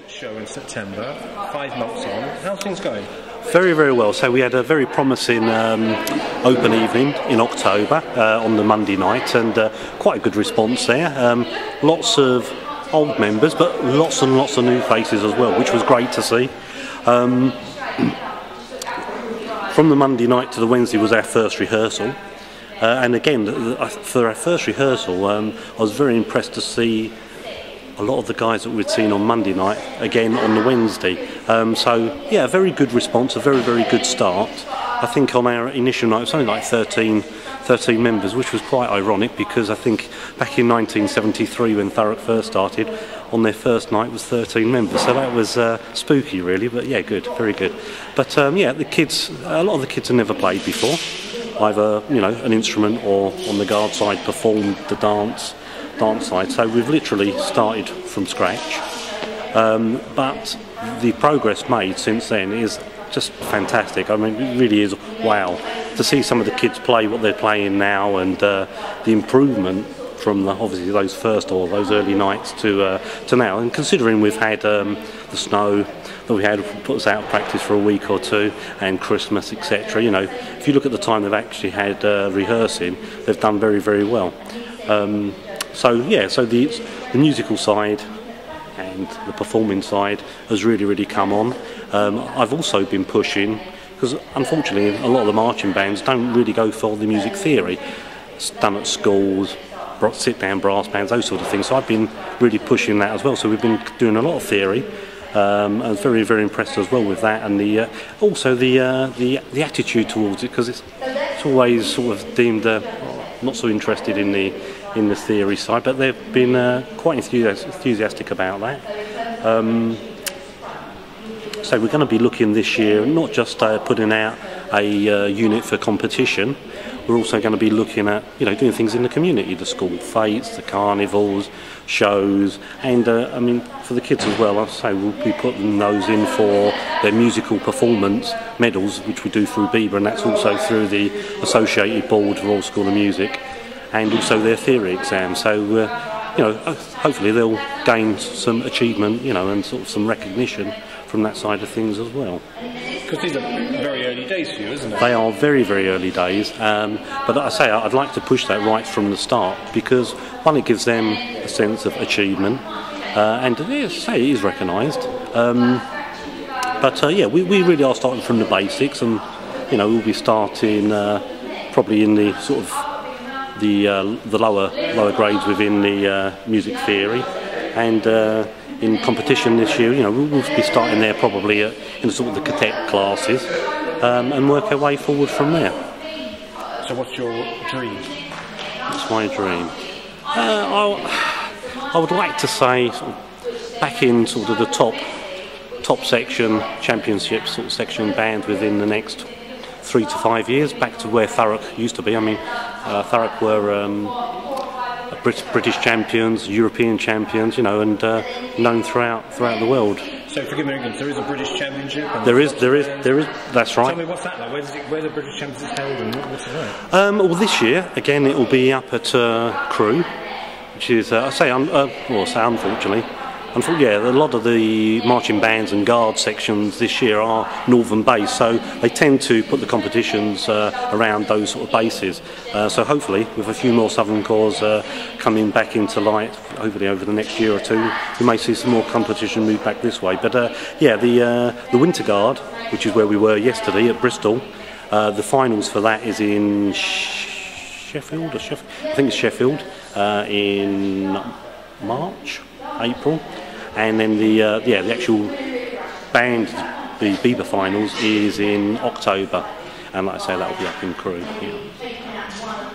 Show in September, 5 months on. How's things going? Very, very well. So we had a very promising open evening in October on the Monday night, and quite a good response there. Lots of old members, but lots and lots of new faces as well, which was great to see. From the Monday night to the Wednesday was our first rehearsal. And again, for our first rehearsal, I was very impressed to see a lot of the guys that we'd seen on Monday night again on the Wednesday. So yeah, a very good response, a very, very good start. I think on our initial night it was something like 13 members, which was quite ironic because I think back in 1973 when Thurrock first started, on their first night was 13 members. So that was spooky really, but yeah, good, very good. But yeah, the kids, a lot of the kids had never played before, either an instrument or on the guard side performed the dance side, so we've literally started from scratch, but the progress made since then is just fantastic. I mean, it really is wow to see some of the kids play what they're playing now, and the improvement from obviously those first or those early nights to now, and considering we've had the snow that we had put us out of practice for a week or two, and Christmas, etc. If you look at the time they've actually had rehearsing, they've done very, very well. So yeah, so the musical side and the performing side has really, really come on. I've also been pushing, because unfortunately a lot of the marching bands don't really go for the music theory. It's done at schools, sit-down brass bands, those sort of things. So I've been really pushing that as well. So we've been doing a lot of theory. I was very, very impressed as well with that, and also the attitude towards it, because it's always sort of deemed not so interested in the theory side, but they've been quite enthusiastic about that. So we're going to be looking this year not just putting out a unit for competition. We're also going to be looking at doing things in the community, the school fetes, the carnivals, shows, and I mean for the kids as well. I'll say we'll be putting those in for their musical performance medals, which we do through BIBA, and that's also through the Associated Board, Royal School of Music, and also their theory exam. So hopefully they'll gain some achievement, and sort of some recognition from that side of things as well. Because these are very early days for you, isn't it? They are very, very early days, but I say I'd like to push that right from the start, because one, it gives them a sense of achievement, and it is recognised. But yeah, we really are starting from the basics, and we'll be starting probably in the sort of the lower grades within the music theory, and in competition this year, we'll be starting there probably in sort of the cadet classes, and work our way forward from there. So what's your dream? What's my dream? I would like to say sort of back in sort of the top section championship sort of section band within the next 3 to 5 years, back to where Thurrock used to be. I mean, Thurrock were British champions, European champions, and known throughout the world. So forgive me, there is a British Championship. There is. That's right. Tell me what's that like? Where the British Championship is held, and what's it like? Well, this year again it will be up at Crewe, which is unfortunately. Yeah, a lot of the marching bands and guard sections this year are northern based, so they tend to put the competitions around those sort of bases. So hopefully, with a few more Southern Corps coming back into light, hopefully over the next year or two, we may see some more competition move back this way. But yeah, the Winter Guard, which is where we were yesterday at Bristol, the finals for that is in Sheffield, I think it's Sheffield, in March, April. And then the actual band, the BIBA finals, is in October, and like I say, that will be up in Crewe. Yeah.